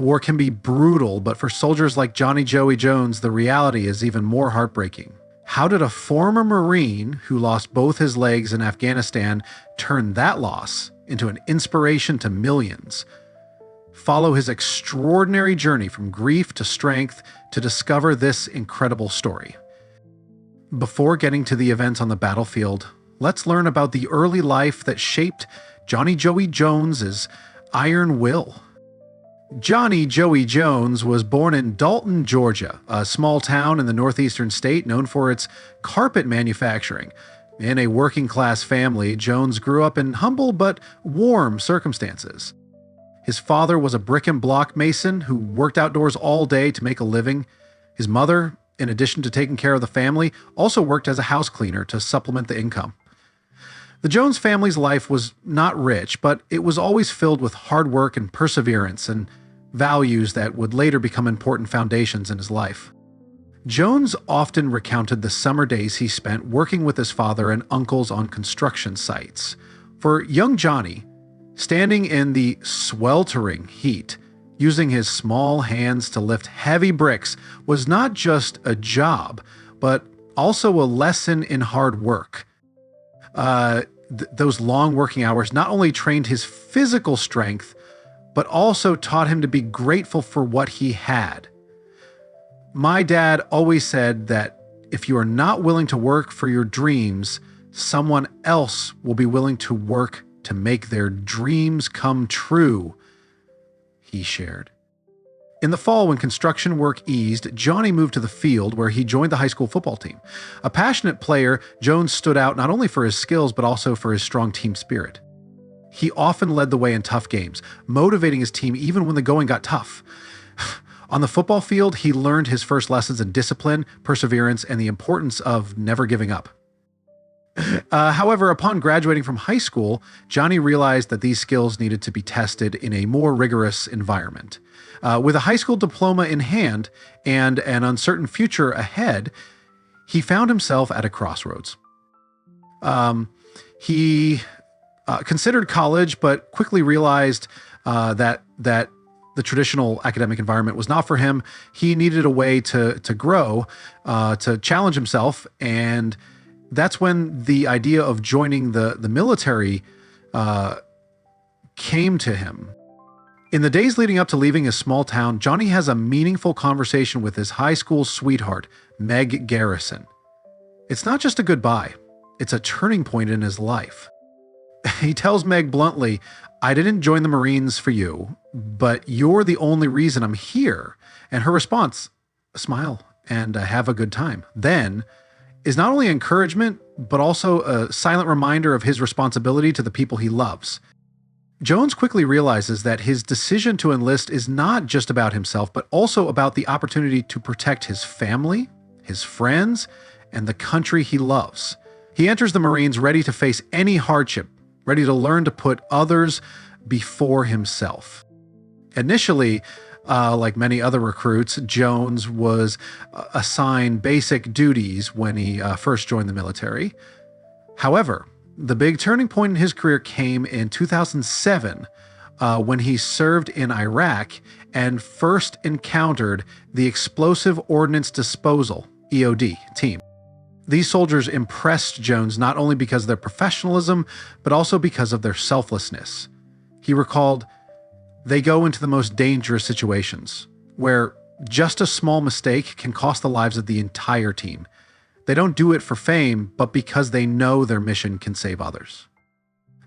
war can be brutal, but for soldiers like Johnny Joey Jones, the reality is even more heartbreaking. How did a former Marine who lost both his legs in Afghanistan turn that loss into an inspiration to millions? Follow his extraordinary journey from grief to strength to discover this incredible story. Before getting to the events on the battlefield, let's learn about the early life that shaped Johnny Joey Jones's iron will. Johnny Joey Jones was born in Dalton, Georgia, a small town in the northeastern state known for its carpet manufacturing. In a working-class family, Jones grew up in humble but warm circumstances. His father was a brick and block mason who worked outdoors all day to make a living. His mother, in addition to taking care of the family, also worked as a house cleaner to supplement the income. The Jones family's life was not rich, but it was always filled with hard work and perseverance and values that would later become important foundations in his life. Jones often recounted the summer days he spent working with his father and uncles on construction sites. For young Johnny, standing in the sweltering heat, using his small hands to lift heavy bricks was not just a job, but also a lesson in hard work. Those long working hours not only trained his physical strength, but also taught him to be grateful for what he had. My dad always said that if you are not willing to work for your dreams, someone else will be willing to work to make their dreams come true, he shared. In the fall, when construction work eased, Johnny moved to the field where he joined the high school football team. A passionate player, Jones stood out not only for his skills, but also for his strong team spirit. He often led the way in tough games, motivating his team even when the going got tough. On the football field, he learned his first lessons in discipline, perseverance, and the importance of never giving up. However, upon graduating from high school, Johnny realized that these skills needed to be tested in a more rigorous environment. With a high school diploma in hand and an uncertain future ahead, he found himself at a crossroads. He considered college, but quickly realized that the traditional academic environment was not for him. He needed a way to grow, to challenge himself, and that's when the idea of joining the military came to him. In the days leading up to leaving his small town, Johnny has a meaningful conversation with his high school sweetheart, Meg Garrison. It's not just a goodbye, it's a turning point in his life. He tells Meg bluntly, "I didn't join the Marines for you, but you're the only reason I'm here." And her response, "Smile and have a good time," then is not only encouragement, but also a silent reminder of his responsibility to the people he loves. Jones quickly realizes that his decision to enlist is not just about himself, but also about the opportunity to protect his family, his friends, and the country he loves. He enters the Marines ready to face any hardship, ready to learn to put others before himself. Initially, like many other recruits, Jones was assigned basic duties when he first joined the military. However, the big turning point in his career came in 2007 when he served in Iraq and first encountered the Explosive Ordnance Disposal, EOD, team. These soldiers impressed Jones not only because of their professionalism, but also because of their selflessness. He recalled, "They go into the most dangerous situations, where just a small mistake can cost the lives of the entire team. They don't do it for fame, but because they know their mission can save others."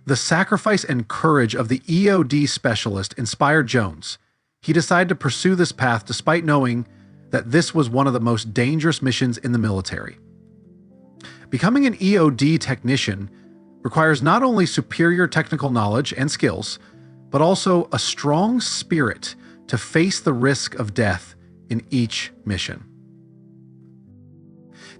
The sacrifice and courage of the EOD specialist inspired Jones. He decided to pursue this path despite knowing that this was one of the most dangerous missions in the military. Becoming an EOD technician requires not only superior technical knowledge and skills, but also a strong spirit to face the risk of death in each mission.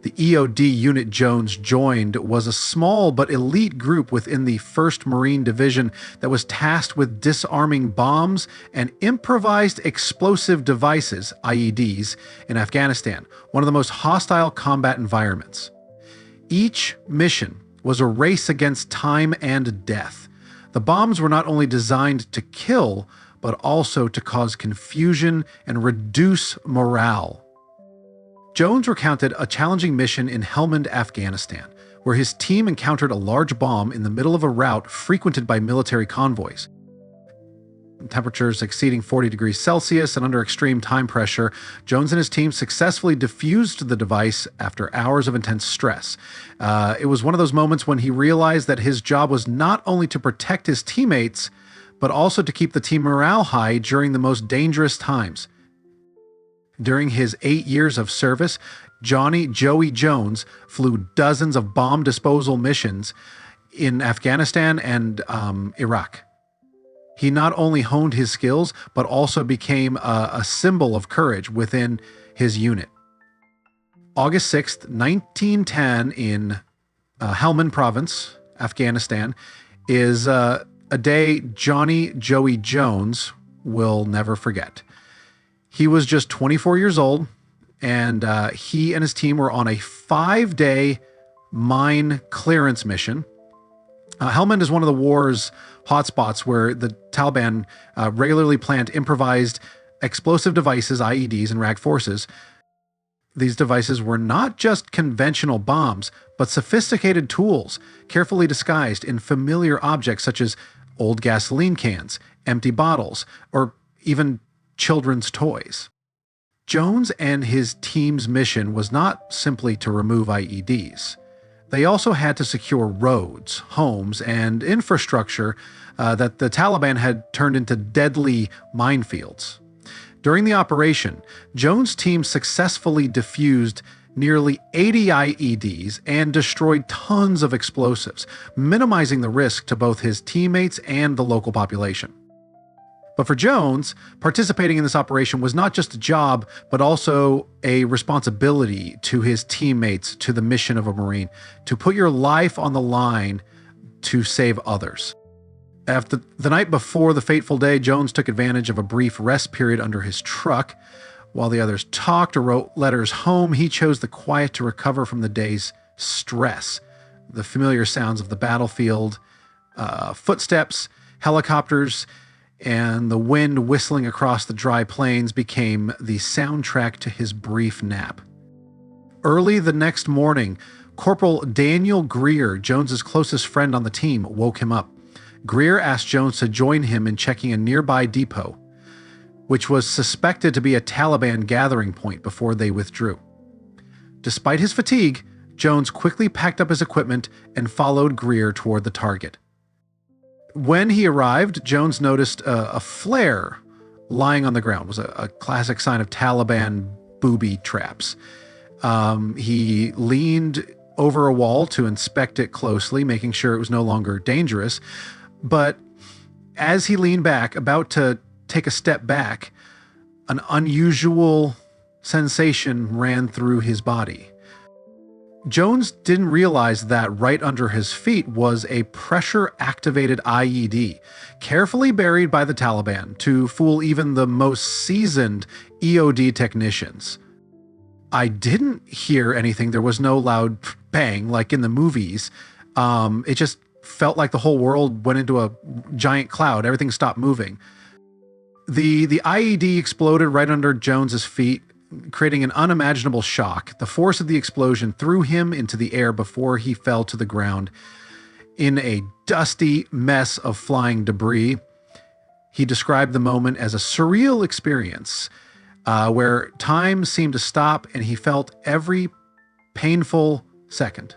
The EOD unit Jones joined was a small but elite group within the 1st Marine Division that was tasked with disarming bombs and improvised explosive devices, IEDs, in Afghanistan, one of the most hostile combat environments. Each mission was a race against time and death. The bombs were not only designed to kill, but also to cause confusion and reduce morale. Jones recounted a challenging mission in Helmand, Afghanistan, where his team encountered a large bomb in the middle of a route frequented by military convoys. Temperatures exceeding 40 degrees Celsius and under extreme time pressure, Jones and his team successfully defused the device after hours of intense stress. It was one of those moments when he realized that his job was not only to protect his teammates, but also to keep the team morale high during the most dangerous times. During his 8 years of service, Joey Jones flew dozens of bomb disposal missions in Afghanistan and Iraq. He not only honed his skills, but also became a symbol of courage within his unit. August 6th, 1910, in Helmand Province, Afghanistan, is a day Joey Jones will never forget. He was just 24 years old, and he and his team were on a 5-day mine clearance mission. Helmand is one of the war's hotspots where the Taliban regularly plant improvised explosive devices, IEDs, and RAG forces. These devices were not just conventional bombs, but sophisticated tools, carefully disguised in familiar objects such as old gasoline cans, empty bottles, or even children's toys. Jones and his team's mission was not simply to remove IEDs. They also had to secure roads, homes, and infrastructure that the Taliban had turned into deadly minefields. During the operation, Jones' team successfully defused nearly 80 IEDs and destroyed tons of explosives, minimizing the risk to both his teammates and the local population. But for Jones, participating in this operation was not just a job, but also a responsibility to his teammates, to the mission of a Marine, to put your life on the line to save others. After the night before the fateful day, Jones took advantage of a brief rest period under his truck. While the others talked or wrote letters home, he chose the quiet to recover from the day's stress. The familiar sounds of the battlefield, footsteps, helicopters, and the wind whistling across the dry plains became the soundtrack to his brief nap. Early the next morning, Corporal Daniel Greer, Jones's closest friend on the team, woke him up. Greer asked Jones to join him in checking a nearby depot, which was suspected to be a Taliban gathering point before they withdrew. Despite his fatigue, Jones quickly packed up his equipment and followed Greer toward the target. When he arrived, Jones noticed a flare lying on the ground. It was a classic sign of Taliban booby traps. He leaned over a wall to inspect it closely, making sure it was no longer dangerous. But as he leaned back, about to take a step back, an unusual sensation ran through his body. Jones didn't realize that right under his feet was a pressure-activated IED, carefully buried by the Taliban to fool even the most seasoned EOD technicians. I didn't hear anything. There was no loud bang like in the movies. It just felt like the whole world went into a giant cloud. Everything stopped moving. The IED exploded right under Jones's feet, creating an unimaginable shock. The force of the explosion threw him into the air before he fell to the ground in a dusty mess of flying debris. He described the moment as a surreal experience where time seemed to stop and he felt every painful second.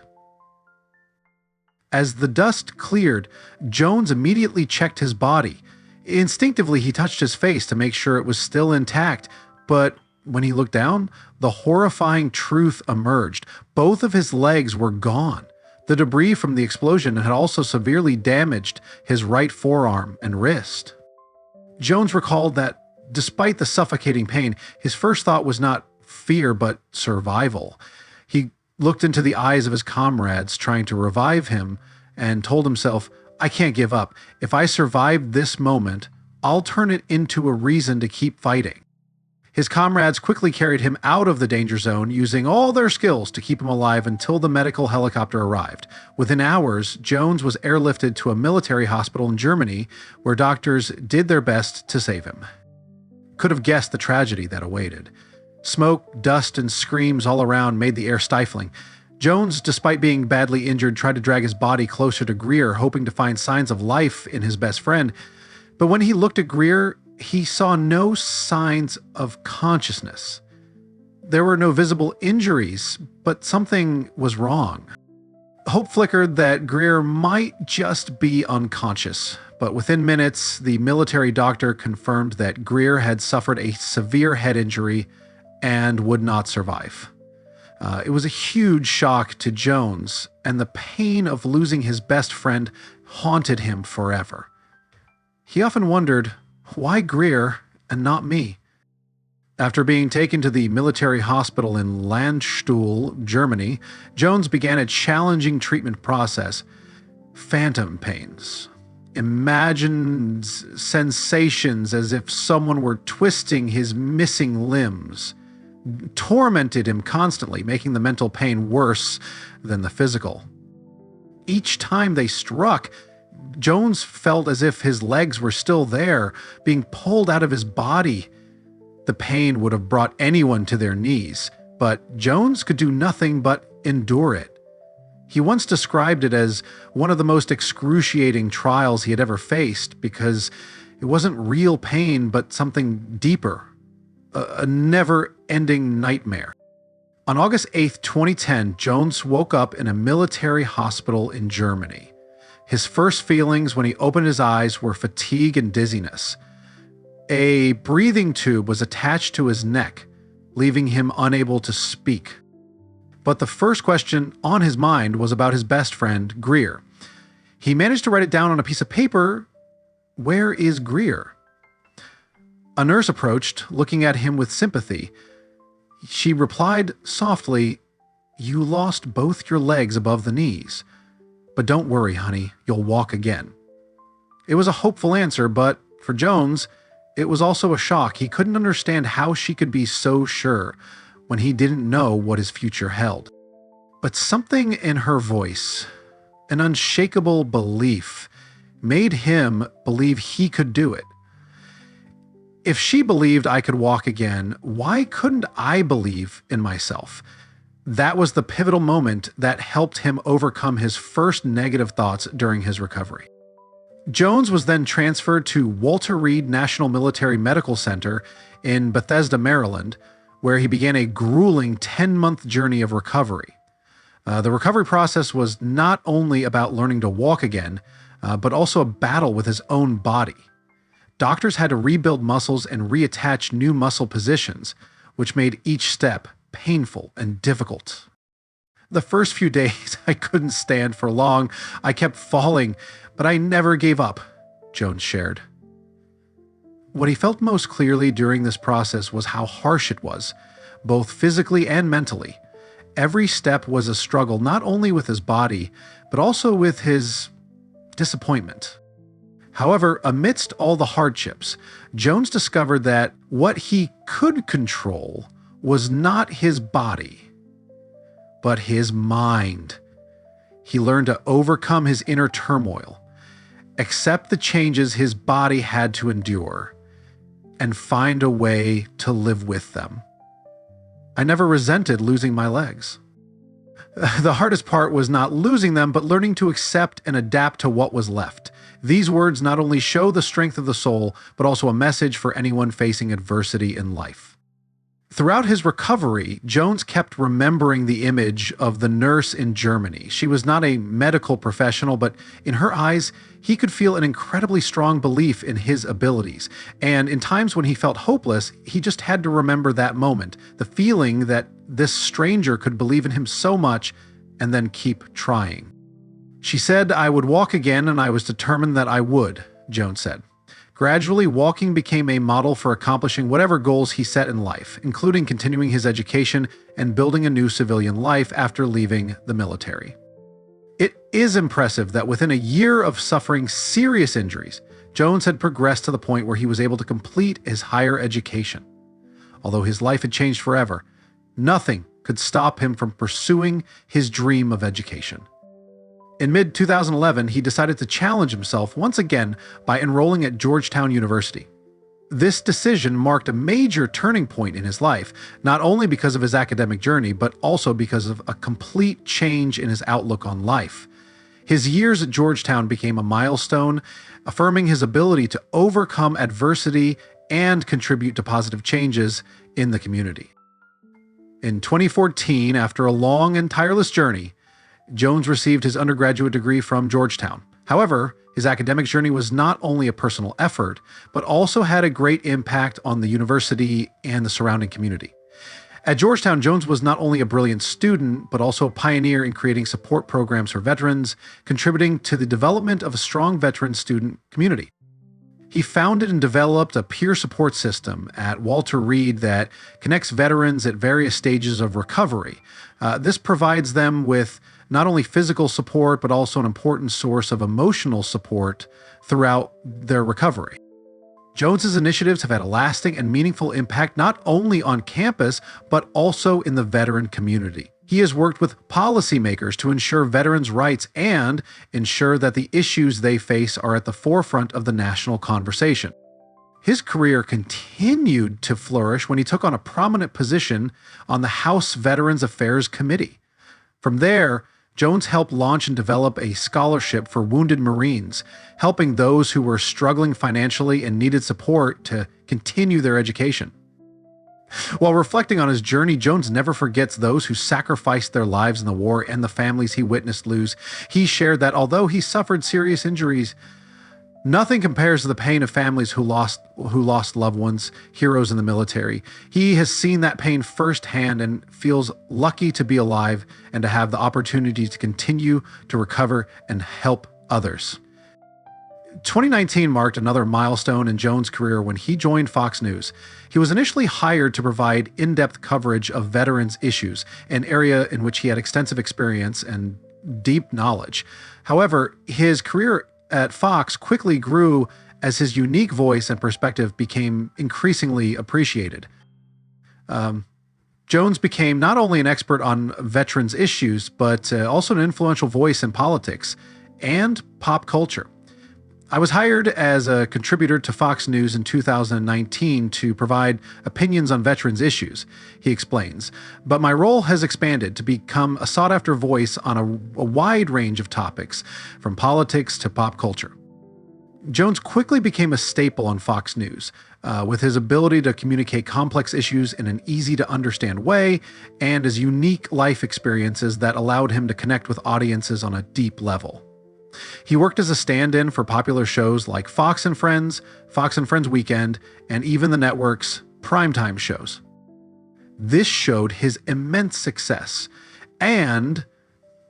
As the dust cleared, Jones immediately checked his body. Instinctively, he touched his face to make sure it was still intact, but when he looked down, the horrifying truth emerged. Both of his legs were gone. The debris from the explosion had also severely damaged his right forearm and wrist. Jones recalled that despite the suffocating pain, his first thought was not fear, but survival. He looked into the eyes of his comrades trying to revive him and told himself, I can't give up. If I survive this moment, I'll turn it into a reason to keep fighting. His comrades quickly carried him out of the danger zone, using all their skills to keep him alive until the medical helicopter arrived. Within hours, Jones was airlifted to a military hospital in Germany, where doctors did their best to save him. Could have guessed the tragedy that awaited. Smoke, dust, and screams all around made the air stifling. Jones, despite being badly injured, tried to drag his body closer to Greer, hoping to find signs of life in his best friend. But when he looked at Greer, he saw no signs of consciousness. There were no visible injuries, but something was wrong. Hope flickered that Greer might just be unconscious, but within minutes, the military doctor confirmed that Greer had suffered a severe head injury and would not survive. It was a huge shock to Jones, and the pain of losing his best friend haunted him forever. He often wondered, why Greer and not me? After being taken to the military hospital in Landstuhl, Germany, Jones began a challenging treatment process. Phantom pains, imagined sensations as if someone were twisting his missing limbs, tormented him constantly, making the mental pain worse than the physical. Each time they struck, Jones felt as if his legs were still there, being pulled out of his body. The pain would have brought anyone to their knees, but Jones could do nothing but endure it. He once described it as one of the most excruciating trials he had ever faced, because it wasn't real pain, but something deeper, a never-ending nightmare. On August 8, 2010, Jones woke up in a military hospital in Germany. His first feelings when he opened his eyes were fatigue and dizziness. A breathing tube was attached to his neck, leaving him unable to speak. But the first question on his mind was about his best friend, Greer. He managed to write it down on a piece of paper. Where is Greer? A nurse approached, looking at him with sympathy. She replied softly, "You lost both your legs above the knees. But don't worry, honey, you'll walk again." It was a hopeful answer, but for Jones, it was also a shock. He couldn't understand how she could be so sure when he didn't know what his future held. But something in her voice, an unshakable belief, made him believe he could do it. If she believed I could walk again, why couldn't I believe in myself? That was the pivotal moment that helped him overcome his first negative thoughts during his recovery. Jones was then transferred to Walter Reed National Military Medical Center in Bethesda, Maryland, where he began a grueling 10-month journey of recovery. The recovery process was not only about learning to walk again, but also a battle with his own body. Doctors had to rebuild muscles and reattach new muscle positions, which made each step painful and difficult. The first few days, I couldn't stand for long. I kept falling, but I never gave up, Jones shared. What he felt most clearly during this process was how harsh it was, both physically and mentally. Every step was a struggle, not only with his body, but also with his disappointment. However, amidst all the hardships, Jones discovered that what he could control was not his body, but his mind. He learned to overcome his inner turmoil, accept the changes his body had to endure, and find a way to live with them. I never resented losing my legs. The hardest part was not losing them, but learning to accept and adapt to what was left. These words not only show the strength of the soul, but also a message for anyone facing adversity in life. Throughout his recovery, Jones kept remembering the image of the nurse in Germany. She was not a medical professional, but in her eyes, he could feel an incredibly strong belief in his abilities. And in times when he felt hopeless, he just had to remember that moment, the feeling that this stranger could believe in him so much and then keep trying. She said I would walk again, and I was determined that I would, Jones said. Gradually, walking became a model for accomplishing whatever goals he set in life, including continuing his education and building a new civilian life after leaving the military. It is impressive that within a year of suffering serious injuries, Jones had progressed to the point where he was able to complete his higher education. although his life had changed forever, nothing could stop him from pursuing his dream of education. In mid-2011, he decided to challenge himself once again by enrolling at Georgetown University. This decision marked a major turning point in his life, not only because of his academic journey, but also because of a complete change in his outlook on life. His years at Georgetown became a milestone, affirming his ability to overcome adversity and contribute to positive changes in the community. In 2014, after a long and tireless journey, Jones received his undergraduate degree from Georgetown. However, his academic journey was not only a personal effort, but also had a great impact on the university and the surrounding community. At Georgetown, Jones was not only a brilliant student, but also a pioneer in creating support programs for veterans, contributing to the development of a strong veteran student community. He founded and developed a peer support system at Walter Reed that connects veterans at various stages of recovery. This provides them with not only physical support, but also an important source of emotional support throughout their recovery. Jones's initiatives have had a lasting and meaningful impact not only on campus, but also in the veteran community. He has worked with policymakers to ensure veterans' rights and ensure that the issues they face are at the forefront of the national conversation. His career continued to flourish when he took on a prominent position on the House Veterans Affairs Committee. From there, Jones helped launch and develop a scholarship for wounded Marines, helping those who were struggling financially and needed support to continue their education. While reflecting on his journey, Jones never forgets those who sacrificed their lives in the war and the families he witnessed lose. He shared that although he suffered serious injuries, nothing compares to the pain of families who lost loved ones, heroes in the military. He has seen that pain firsthand and feels lucky to be alive and to have the opportunity to continue to recover and help others. 2019 marked another milestone in Jones' career when he joined Fox News. He was initially hired to provide in-depth coverage of veterans' issues, an area in which he had extensive experience and deep knowledge. However, his career at Fox quickly grew as his unique voice and perspective became increasingly appreciated. Jones became not only an expert on veterans' issues, but also an influential voice in politics and pop culture. I was hired as a contributor to Fox News in 2019 to provide opinions on veterans' issues, he explains, but my role has expanded to become a sought-after voice on a wide range of topics, from politics to pop culture. Jones quickly became a staple on Fox News, with his ability to communicate complex issues in an easy-to-understand way and his unique life experiences that allowed him to connect with audiences on a deep level. He worked as a stand-in for popular shows like Fox and Friends Weekend, and even the network's primetime shows. This showed his immense success and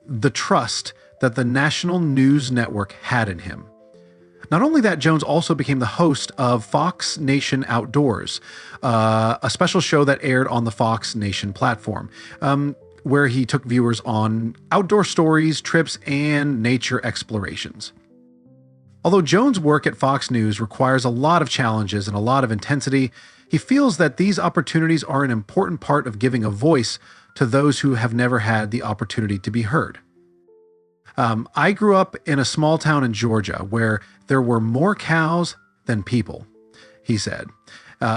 the trust that the national news network had in him. Not only that, Jones also became the host of Fox Nation Outdoors, a special show that aired on the Fox Nation platform, where he took viewers on outdoor stories, trips, and nature explorations. Although Jones' work at Fox News requires a lot of challenges and a lot of intensity, he feels that these opportunities are an important part of giving a voice to those who have never had the opportunity to be heard. I grew up in a small town in Georgia where there were more cows than people, he said.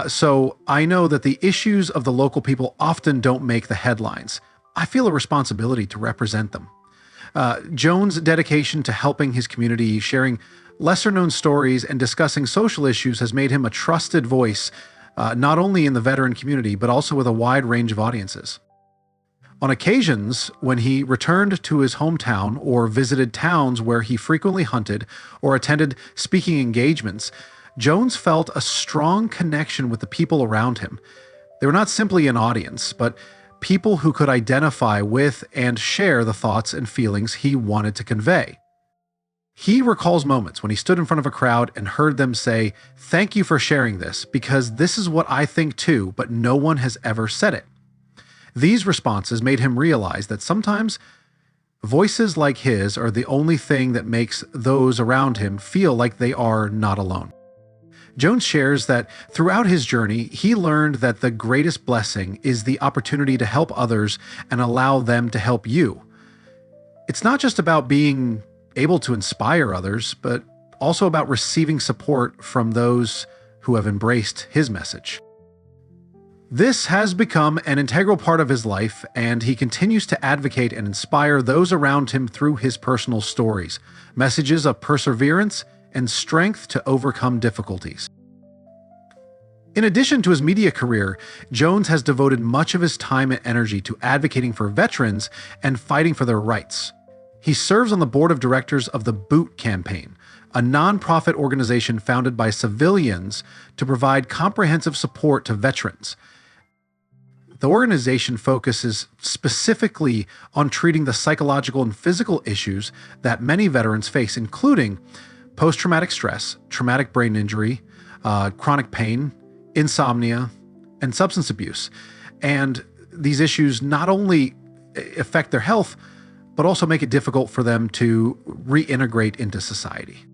So I know that the issues of the local people often don't make the headlines. I feel a responsibility to represent them. Jones' dedication to helping his community, sharing lesser-known stories, and discussing social issues has made him a trusted voice, not only in the veteran community, but also with a wide range of audiences. On occasions, when he returned to his hometown or visited towns where he frequently hunted or attended speaking engagements, Jones felt a strong connection with the people around him. They were not simply an audience, but people who could identify with and share the thoughts and feelings he wanted to convey. He recalls moments when he stood in front of a crowd and heard them say, "Thank you for sharing this, because this is what I think too, but no one has ever said it." These responses made him realize that sometimes voices like his are the only thing that makes those around him feel like they are not alone. Jones shares that throughout his journey, he learned that the greatest blessing is the opportunity to help others and allow them to help you. It's not just about being able to inspire others, but also about receiving support from those who have embraced his message. This has become an integral part of his life, and he continues to advocate and inspire those around him through his personal stories, messages of perseverance and strength to overcome difficulties. In addition to his media career, Jones has devoted much of his time and energy to advocating for veterans and fighting for their rights. He serves on the board of directors of the Boot Campaign, a nonprofit organization founded by civilians to provide comprehensive support to veterans. The organization focuses specifically on treating the psychological and physical issues that many veterans face, including post-traumatic stress, traumatic brain injury, chronic pain, insomnia, and substance abuse. And these issues not only affect their health, but also make it difficult for them to reintegrate into society.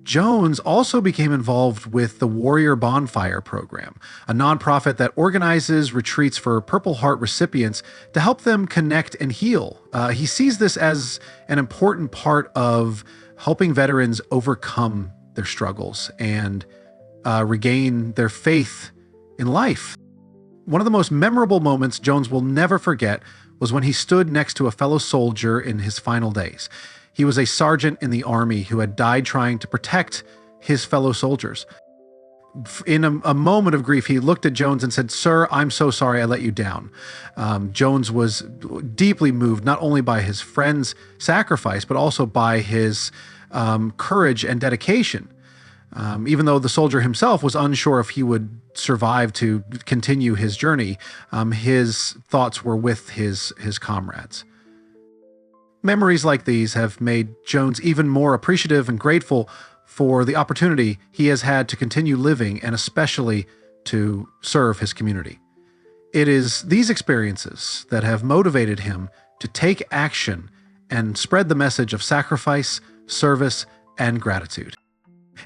Jones also became involved with the Warrior Bonfire program, a nonprofit that organizes retreats for Purple Heart recipients to help them connect and heal. He sees this as an important part of helping veterans overcome their struggles and regain their faith in life. One of the most memorable moments Jones will never forget was when he stood next to a fellow soldier in his final days. He was a sergeant in the Army who had died trying to protect his fellow soldiers. In a moment of grief, he looked at Jones and said, "Sir, I'm so sorry I let you down." Jones was deeply moved not only by his friend's sacrifice, but also by his courage and dedication. Even though the soldier himself was unsure if he would survive to continue his journey, his thoughts were with his comrades. Memories like these have made Jones even more appreciative and grateful for the opportunity he has had to continue living and especially to serve his community. It is these experiences that have motivated him to take action and spread the message of sacrifice, service, and gratitude.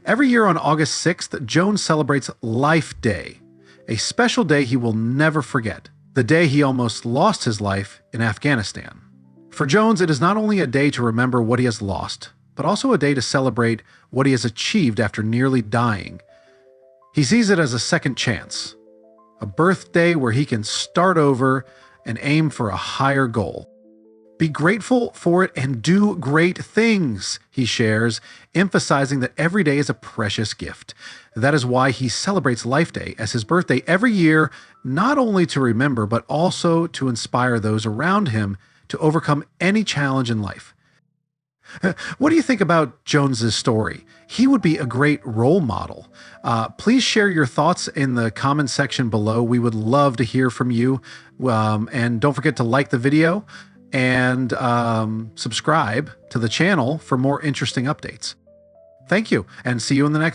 Every year on August 6th, Jones celebrates Life Day, a special day he will never forget, the day he almost lost his life in Afghanistan. For Jones, it is not only a day to remember what he has lost, but also a day to celebrate what he has achieved after nearly dying. He sees it as a second chance, a birthday where he can start over and aim for a higher goal. Be grateful for it and do great things, he shares, emphasizing that every day is a precious gift. That is why he celebrates Life Day as his birthday every year, not only to remember, but also to inspire those around him to overcome any challenge in life. What do you think about Jones's story? He would be a great role model. Please share your thoughts in the comment section below. We would love to hear from you. And don't forget to like the video and subscribe to the channel for more interesting updates. Thank you, and see you in the next